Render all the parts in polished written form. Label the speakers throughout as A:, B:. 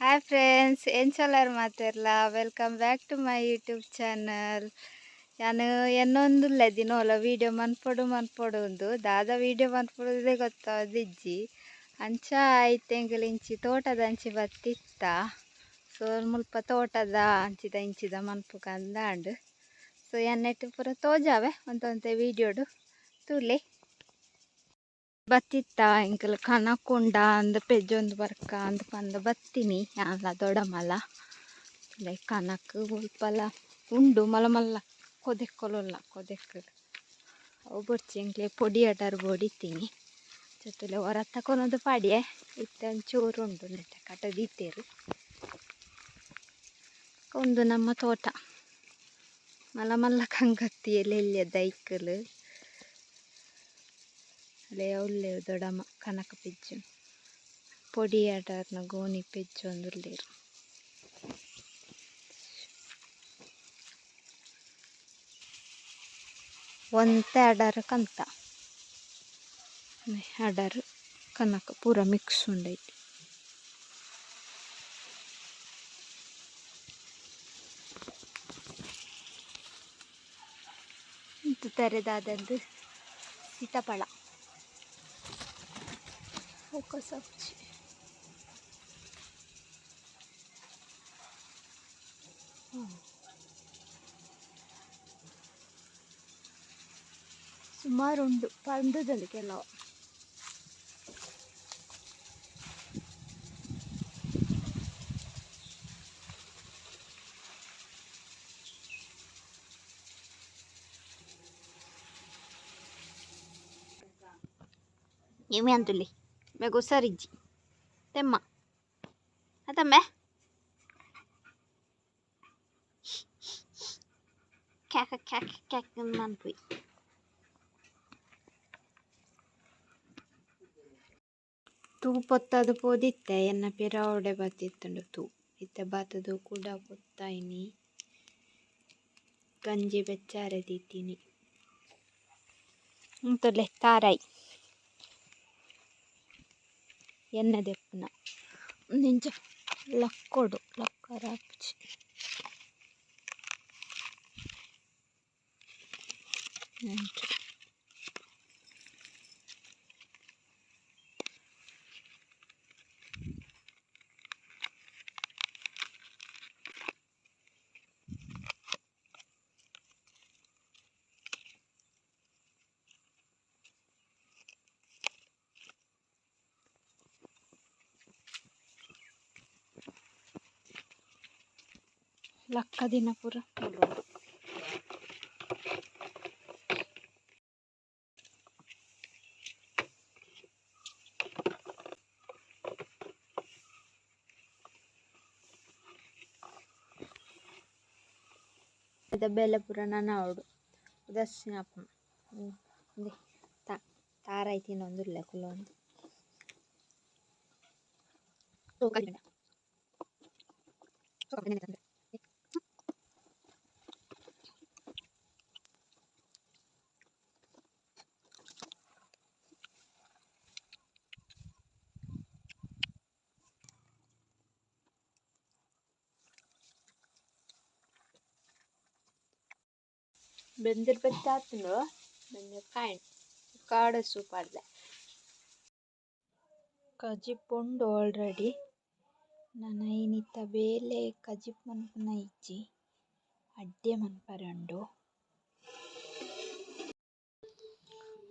A: Hi friends ಏನು ಚಲರ್ ಮಾತಿರಲ್ಲ welcome back to my YouTube channel. ನಾನು ಎನ್ನೊಂದುಲ್ಲ ದಿನೋಲ ವೀಡಿಯೋ ಮನ್ಪೊಡು ಒಂದು ದಾದ ವೀಡಿಯೋ ಮನ್ಪೊಡುದೇ ಗೊತ್ತಾದಿಜ್ಜಿ ಅಂಚ ಐತೆಂಗಳು ಇಂಚಿ ತೋಟದ ಅಂಚಿ ಬತ್ತಿತ್ತ. ಸೊ ಮುಲ್ಪ ತೋಟದ ಅಂಚಿದ ಇಂಚಿದ ಮನ್ಪು ಕಂದಾಂಡು ಸೊ ಎನ್ನೆಟ್ಟು ಪೂರ ತೋಜಾವೆ ಒಂತೆ ವೀಡಿಯೋಡು ತೂಲೆ ಬತ್ತಿತ್ತ ಇಂಕಲ್ ಕನಕುಂಡ ಅಂದ ಪೆಜ್ಜೊಂದು ಬರ್ಕ ಅಂದ ಪಂದ ಬತ್ತೀನಿ ಯಾನ್ಲ ದೊಡಮಲ ಲೈಕ್ ಕನಕ್ ಉಲ್ಪಲ ಉಂಡು ಮಲ್ಲ ಮಲ್ಲ ಕೊದೆಕ್ಕೊಲ್ಲ ಕೊದೆಕ್ ಅವು ಬೊಡ್ಚಿ ಇಂಕ್ಲೆ ಪೊಡಿ ಅಡರ್ ಬೊಡಿತೀನಿ ಜೊತೆಲೆ ಹೊರ ತಕೊಂಡೊಂದು ಪಾಡಿಯೆ ಇತ್ತ ಚೂರು ಉಂಡು ನೆಟ್ಟ ಕಟದೀತೇರು ಒಂದು ನಮ್ಮ ತೋಟ ಮಲ್ಲ ಮಲ್ಲ ಕಂಗತ್ತಿ ಎಲ್ಲಿ ದೈಕಲು ಅಲ್ಲೇ ಒಳ್ಳೆ ದೊಡಮ್ಮ ಕನಕ ಪೆಜ್ಜು ಪೊಡಿ ಆಡರ್ನ ಗೋಣಿ ಪೆಜ್ಜು ಒಂದುಲ್ಲೇರು ಒಂತೆ ಅಡರ್ ಕಂತ ಅಡರ್ ಕನಕ ಪೂರ ಮಿಕ್ಸ್ ಉಂಡೈತಿ. ಇಂತು ತೆರೆದಾದಂದು ಸೀತಾಫಲ ಫೋಕಸ್ ಹಚ್ಚಿ ಸುಮಾರು ಉಂಡು ಪಂದದಲ್ಲಿ ಕೆಲವು ఏమి అంతులి మీకు ఒకసారిజ్జి తెమ్మ అతమ్మే క్యాక క్యాక క్యాక అనిపోయి ತೂ ಪೊತ್ತದು ಪೋದಿತ್ತೆ ಎನ್ನ ಪಿರಾವಡೆ ಬತ್ತಿತ್ತಂಡು ತೂ ಇತ್ತೆ ಬಾತದು ಕೂಡ ಪೊತ್ತಾಯಿನಿ ಗಂಜಿ ಬೆಚ್ಚಾರೆ ದೀತೀನಿ ಉಂತುಲೆ ತಾರಾಯಿ ಎಣ್ಣೆ ದೆಪ್ಪುನ ನಿಂಚ ಲಕ್ಕೋಡು ಲಕ್ಕರ ಹಚ್ಚಿ ಲಕ್ಕ ದಿನ ಪೂರ ಬೆಲೆ ಪೂರ ನನ್ನ ಅವಡು ದರ್ಶನ ಅಪ್ಪ ತಾರಾಯಿ ತಿನ್ನೊಂದುಲ್ಲ ಕುಲೊಂದು ಬೆಂದಿರ್ ಬೆತ್ತಾತುಂಡು ಬೆಂದಿರ್ ಕಾಯಿನ್ ಕಾಡ ಸೂಪ್ ಆಡ್ದೆ ಕಜಿಪ್ ಉಂಡು ಆಲ್ರೆಡಿ ನನ್ನ ಏನಿತ್ತ ಬೇಲೆ ಕಜಿಪ್ ಮನ್ಪುನ ಇಜ್ಜಿ ಅಡ್ಡೆ ಮನ್ಪರೆ ಉಂಡು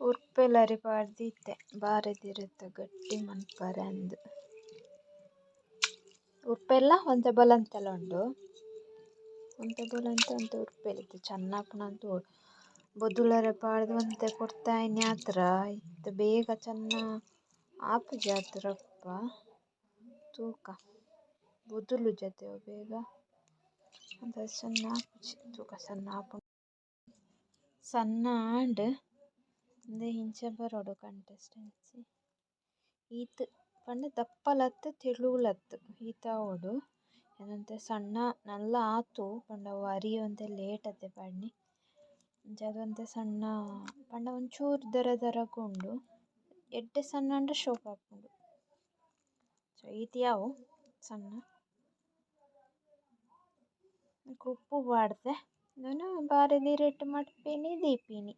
A: ಉರ್ಪೆಲರಿ ಪಾಡ್ದಿತ್ತೆ ಬಾರೆದಿರತ್ತ ಗಟ್ಟಿ ಮನ್ಪರೆ ಅಂದು ಉರ್ಪೆಲ್ಲ ಒಂತೆ ಬಲಂತೆಲ್ಲ ಉಂಡು ಒಂತೆ ಬಲಂತೆ ಒಂತೆ ಉರ್ಪೆಲಿತ್ತು ಚೆನ್ನಾಪುನಂತೂ ಬೊದುಲರೆ ಪಾಡ್ದು ಒಂತೆ ಕೊಡ್ತಾಯಿನಿ ಆತರ ಇತ್ತು ಬೇಗ ಚೆನ್ನ ಆಪುಜಿ ಆತರಪ್ಪ ತೂಕ ಬೊದುಲು ಜೊತೆ ಬೇಗ ಅಂತ ಸಣ್ಣ ಆಪುಜಿ ತೂಕ ಸಣ್ಣ ಆಪು ಸಣ್ಣ ಆಂಡ್ ಅಂದೆ ಹಿಂಚೆ ಬರೋಡು ಕಂಟೆಸ್ಟೆನ್ಸಿ ಈತ್ ಪಂಡ ದಪ್ಪಲತ್ತು ತಿಳುಲತ್ತು ಈತ ಓಡು ಏನಂತೆ ಸಣ್ಣ ನಲ್ಲ ಆತು ಪಂಡ ವರಿ ಒಂತೆ ಲೇಟ್ ಅತ್ತೆ ಪಡ್ನಿ ಜಗಂತೆ ಸಣ್ಣ ಪಂಡ ಒಂಚೂರು ದರಗುಂಡು ಎಡ್ಡೆ ಸಣ್ಣ ಅಂಡ ಶೋಕ್ ಹಾಕೊಂಡು ಸೊ ಈತ ಯಾವು ಸಣ್ಣ ಉಪ್ಪು ಬಾಡ್ದೆ ನಾನು ಬಾರಿ ನೀರಿಟ್ಟು ಮಡ್ಪೇನಿ ದೀಪಿನಿ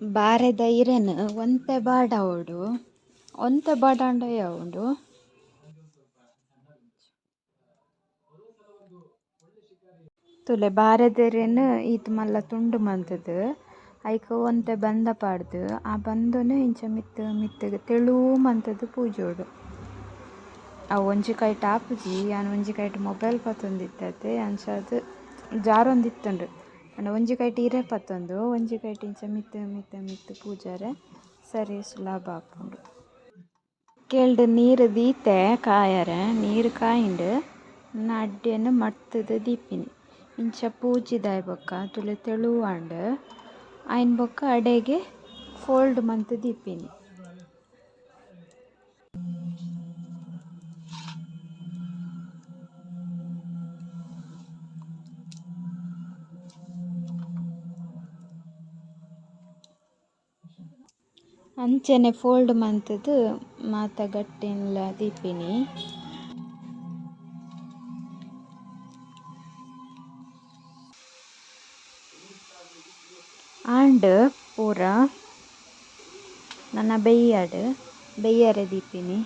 A: ಬಾರೆ ಧೈರ್ಯನ ಒಂತೆ ಬಾಡವಡು ಒಂತೆ ಬಾಡಾಂಡ ಯಾವುದು ತುಲೆ ಬಾರೆ ಧೈರ್ಯನ ಈತ್ ಮಲ್ಲ ತುಂಡು ಮಂತದ್ದು ಐಕ ಒಂತೆ ಬಂದ ಪಾಡ್ದು ಆ ಬಂದನು ಇಂಚ ಮಿತ್ತಗೆ ತೆಳು ಮಂತದ್ದು ಪೂಜೋಡು ಆ ಒಂಜಿ ಕೈಟ್ ಆಪುಜಿ ಯಾನು ಒಂಜಿ ಕೈಟ್ ಮೊಬೈಲ್ ಪತ್ತೊಂದಿತ್ತೆ ಅಂಚಾದ್ ಜಾರೊಂದಿತ್ತುಂಡು ಅಂಡ ಒಂಜಿ ಕೈಟ್ ಇರೆ ಪತ್ತೊಂದು ಒಂಜಿ ಕೈಟ್ ಇಂಚ ಮಿತ್ತು ಪೂಜಾರೆ ಸರಿ ಸುಲಭ ಆಪುಂಡು ಕೆಲ್ಡು ನೀರು ದೀತೆ ಕಾಯರೆ ನೀರು ಕಾಯಿಂಡು ಅಡ್ಡೆನು ಮಡ್ತದು ದೀಪಿನಿ ಇಂಚ ಪೂಜಿದಾಯ್ ಬೊಕ್ಕ ತುಲೆ ತೆಳುವಾಂಡು ಆಯ್ನ ಬೊಕ್ಕ ಅಡೆಗೆ ಫೋಲ್ಡ್ ಮಂತ್ ದೀಪಿನಿ ಅಂಚನೆ ಫೋಲ್ಡ್ ಮಂತದ್ದು ಮಾತ ಗಟ್ಟಿನ್ಲ ದೀಪಿನಿ ಆಂಡ್ ಪೂರ ನನ್ನ ಬೆಯ್ಯರೆ ದೀಪಿನಿ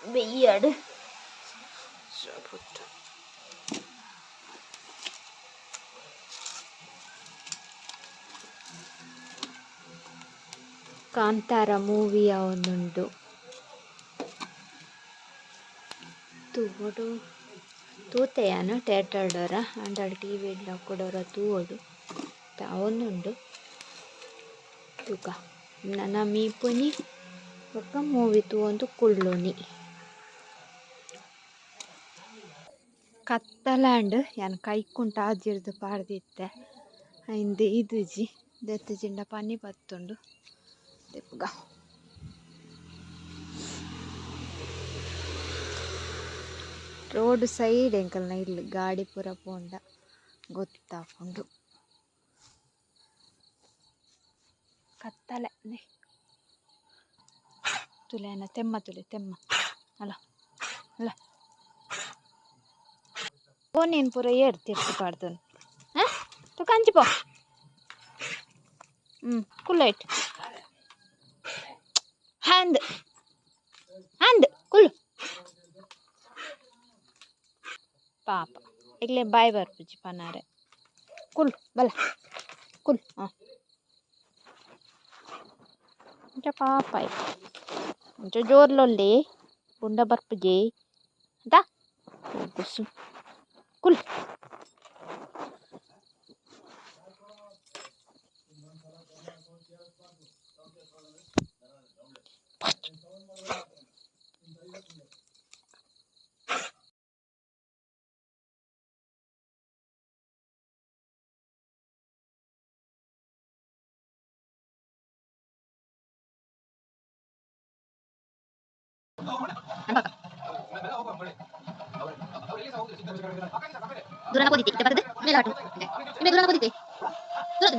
A: ಬೆಯ್ಯಡ್ ಕಾಂತಾರ ಮೂವಿಯ ಒಂದುಂಡು ತೂವಡು ತೂತೆಯಾನು ಥಿಯೇಟರ್ಡರ ಅಂಡಾಳು ಟಿ ವಿಡ್ಲ ಕೊಡೋರ ತೂವಡು ಒಂದುಂಡು ತೂಕ ನನ್ನ ಮೀಪುನಿ ಬೊಕ್ಕ ಮೂವಿ ತೂವೊಂದು ಕುಳ್ಳೊನಿ ಕತ್ತಲಾಂಡ್ ಯಾನ್ ಕೈಕುಂಟ ಆಜಿರ್ದು ಪಾಡ್ದಿತ್ತೆ ಐಂದು ಇದುಜಿ ದೆತ್ತು ಜಿಂಡ ಪನಿ ಬತ್ತುಂಡು ತೆಪ್ಪುಗ ರೋಡ್ ಸೈಡ್ ಎಂಕಲ್ನ ಇಲ್ಲಿ ಗಾಡಿ ಪೂರ ಪೋಂಡ ಗೊತ್ತಾಪುಂಡು ಕತ್ತಲೆ ತುಲೆನ ತೆಮ್ಮ ಅಲ್ಲ ಅಲ್ಲ ಓ ನೀನು ಪೂರ ಏರ್ ತಿರ್ಸಿ ಪಾಡ್ದನು ತು ಕಂಚಿಪೋ ಕುಲ್ಲೈಟ್ ಹ್ಯಾಂದ್ ಕುಲ್ಲು ಪಾಪ ಇಲ್ಲೇ ಬಾಯ್ ಬರ್ಪುಜಿ ಪನಾರೆ ಕುಲ್ ಬಲ ಕುಲ್ ಇಂಚ ಪಾಪ ಇಂಚ ಜೋರ್ಲೊಲ್ಲಿ ಬುಂಡ ಬರ್ಪುಜಿ ಅಂತ ಕುಸು ಕುಲ್ ದೂರನ ಕೋದಿತ್ತೆ ಇತ್ತ ಬರ್ತದೆ ಮೇಲೆ ಆಟು ನಿಮಗೆ ದೂರನ ಕೋದಿತ್ತೆ ದೂರ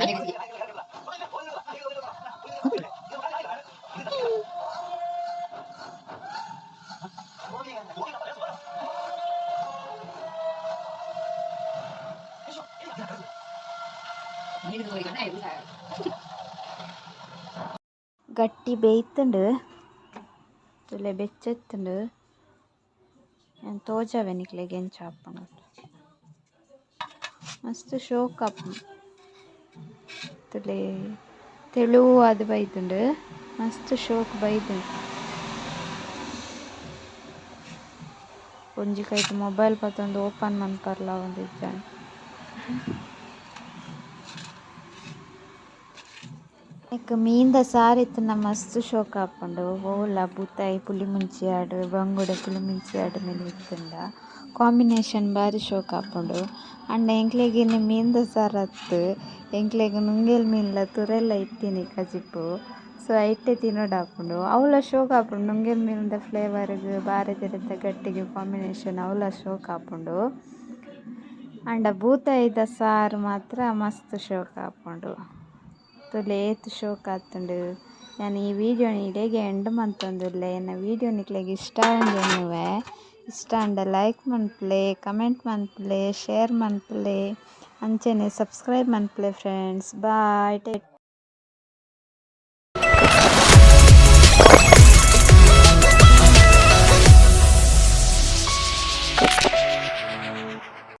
A: ಗಟ್ಟಿ ಬೇಯ್ತುಂಡು ತುಲೆ ಬೆಚ್ಚೆತ್ತುಂಡು ನಾನು ತೋಜಾವೆ ನಿಕ್ಲೆಗೆ ಎಂಚ ಹಾಪುಂಡು ಮಸ್ತ್ ಶೋಕ್ ಆಪುಂಡು ತುಲೆ ತೆಳುವು ಅದು ಬೈತುಂಡು ಮಸ್ತ್ ಶೋಕ್ ಬೈತುಂಡು ಒಂಜಿ ಕೈಟ್ ಮೊಬೈಲ್ ಪತ್ತೊಂದು ಓಪನ್ ಮನ್ಪರ್ಲ ಒಂದು ಇಜ್ಜಾಂಡು ಎಕ್ಕ ಮೀನ್ದ ಸಾರಿತ್ತುನ ಮಸ್ತ್ ಶೋಕ ಆಪುಂಡು ಓಲ ಬೂತಾಯಿ ಪುಲಿ ಮುಂಚಿ ಆಡು ಬಂಗುಡೆ ಪುಲಿ ಮುಂಚಿ ಆಡು ಮೇಲೆ ಇತ್ತುಂಡ ಕಾಂಬಿನೇಷನ್ ಬಾರಿ ಶೋಕ ಆಪುಂಡು ಅಂಡ ಎಂಕ್ಲೆಗಿನ ಮೀನ್ದ ಸಾರತ್ತು ಎಂಕ್ಲೆಗ್ ನುಂಗೆಲ್ ಮೀನ್ಲ ತುರೆಲ್ಲ ಇತ್ತೀನಿ ಕಜಿಪ್ಪು ಸೊ ಐಟೆ ತಿನ್ನೋಡಾಪುಂಡು ಅವಳ ಶೋಕ ಆಪುಂಡು ನುಂಗೆಲ್ ಮೀನ್ದ ಫ್ಲೇವರ್ಗ್ ಬಾರೆ ತೆರೆದ ಗಟ್ಟಿಗೆ ಕಾಂಬಿನೇಷನ್ ಅವಳ ಶೋಕ ಆಪುಂಡು ಅಂಡ ಬೂತಾಯಿದ ಸಾರು ಮಾತ್ರ ಮಸ್ತ್ ಶೋಕ ಆಪುಂಡು ತುಲೆ ಏತ್ ಶೋಕ ಆತುಂಡು ನಾನು ಈ ವಿಡಿಯೋ ಇಡೆಗೆ ಎಂಡ್ ಮಂತೊಂದುಲ್ಲೆ ಎನ್ನ ವಿಡಿಯೋ ನಿಕ್ಲೆಗ್ ಇಷ್ಟ ಆಂಜೆನ್ನುವೆ ಇಷ್ಟ ಆಂಡ ಲೈಕ್ ಮನ್ಪುಲೆ ಕಮೆಂಟ್ ಮನ್ಪುಲೆ ಶೇರ್ ಮನ್ಪುಲೆ ಅಂಚೆನೆ ಸಬ್ಸ್ಕ್ರೈಬ್ ಮನ್ಪುಲೆ ಫ್ರೆಂಡ್ಸ್ ಬಾಯ್.